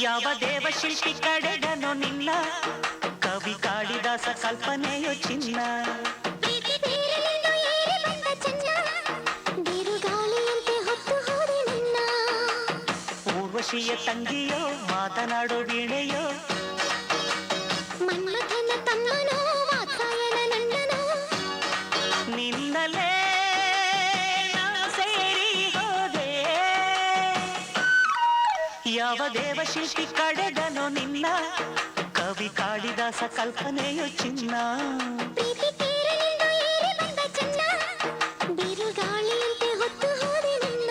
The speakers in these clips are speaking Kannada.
ಯಾವ ದೇವಶಿಲ್ಪಿ ಕಡೆದನು ನಿನ್ನ ಕವಿ ಕಾಳಿದಾಸ ಕಲ್ಪನೆಯೋ ಚಿನ್ನ ಊರ್ವಶಿಯ ತಂಗಿಯೋ ಮಾತನಾಡೋ ವೀಣೆಯೋ ಮನ್ಮಥನ ತಮ್ಮನೋ ವಾತ್ಸಾಯನ ನನ್ನನೋ ನಿನ್ನಲೇ ಸೇರಿ ಹೋದೆ ಯಾವ ದೇವಶಿಲ್ಪಿ ಕಡೆದನು ನಿನ್ನ ಕವಿ ಕಾಳಿದಾಸ ಕಲ್ಪನೆಯೋ ಚಿನ್ನ ಪ್ರೀತಿ ತೇರಲಿಂದು ಏರಿ ಬಂದ ಚೆನ್ನ ಬಿರುಗಾಳಿಯಂತೆ ಹೊತ್ತು ಹೋದೆ ನಿನ್ನ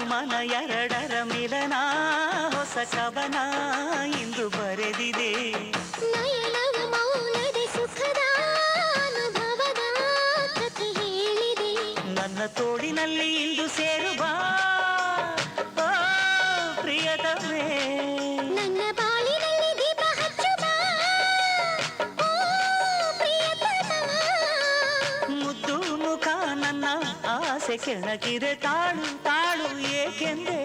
ಮನ ಎರಡರ ಮಿಲನ ಹೊಸ ಕವನ ಇಂದು ಬರೆದಿದೆ ನಯನವು ಮೌನದ ಸುಖದ ಅನುಭವದ ಕಥೆ ಹೇಳಿದೆ ನನ್ನ ತೋಡಿನಲ್ಲಿ ಇಂದು ಸೇರುವ ಪ್ರಿಯತಮೇ ನನ್ನ ಬಾಳಿನಲ್ಲಿ ದೀಪ ಹಚ್ಚುವ ಪ್ರಿಯತಮ ಮುದ್ದು ಮುಖ ನನ್ನ ಆಸೆ ಕೆಣಕಿದೆ ತಾಳು ತಾಳು ಏಕೆಂದೇ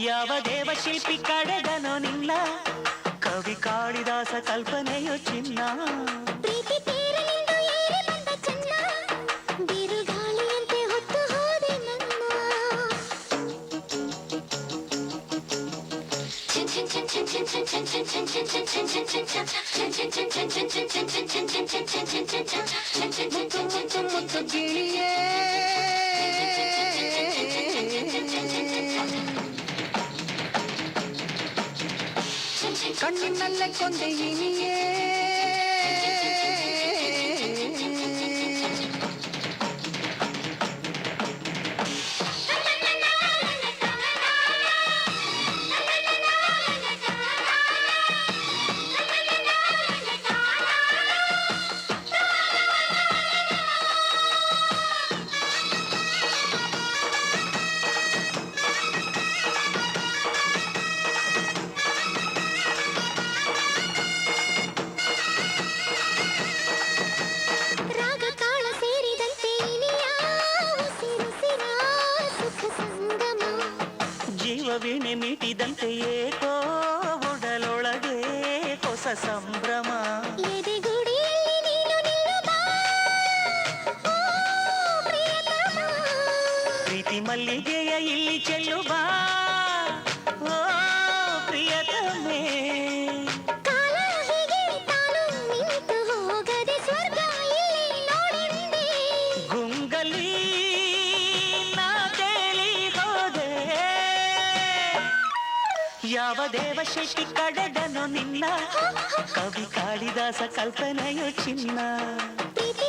ಯಾವ ದೇವಶಿಲ್ಪಿ ಕಡೆದನೋ ನಿನ್ನ ಕವಿ ಕಾಳಿದಾಸ ಕಲ್ಪನೆಯೋ ಚಿನ್ನ ಪ್ರೀತಿ ತೇರಲಿಂದು ಏರಿ ಬಂದ ಚೆನ್ನ ಬಿರುಗಾಳಿಯಂತೆ ಹೊತ್ತು ಹೋದೆ ನನ್ನ ಕಣ್ಣಿನಲ್ಲೇ ಕೊಂದೆ ಇನಿಯೇ ರಾಗ ತಾಳ ಸೇರಿದಂತೆ ಇನಿಯ ಉಸಿರುಸಿರ ಸುಖ ಸಂಗಮ ಜೀವ ವೀಣೆ ಮೀಟಿದಂತೆ ಏಕೋ ಉಡಲೊಳಗೆ ಹೊಸ ಸಂಭ್ರಮ ಎದೆಗುಡಿಯಲ್ಲಿ ನೀನು ನಿಲ್ಲುವ ಓ ಪ್ರಿಯತಮ ಪ್ರೀತಿ ಮಲ್ಲಿಗೆಯ ಇಲ್ಲಿ ಚೆಲ್ಲುವ ಓ ಪ್ರಿಯತಮೇ ಕಾಲ ಹೀಗೆ ತಾನು ನಿಂತು ಹೋಗದೆ ಸ್ವರ್ಗ ಇಲ್ಲಿ ನೋಡಿಂದೆ ಗುಂಗಲಿ ನಾ ತೇಲಿ ಹೋದೆ ಯಾವ ದೇವಶಿಲ್ಪಿ ಕಡೆದನು ನಿನ್ನ ಕವಿ ಕಾಳಿದಾಸ ಕಲ್ಪನೆಯೋ ಚಿನ್ನ ಪ್ರೀತಿ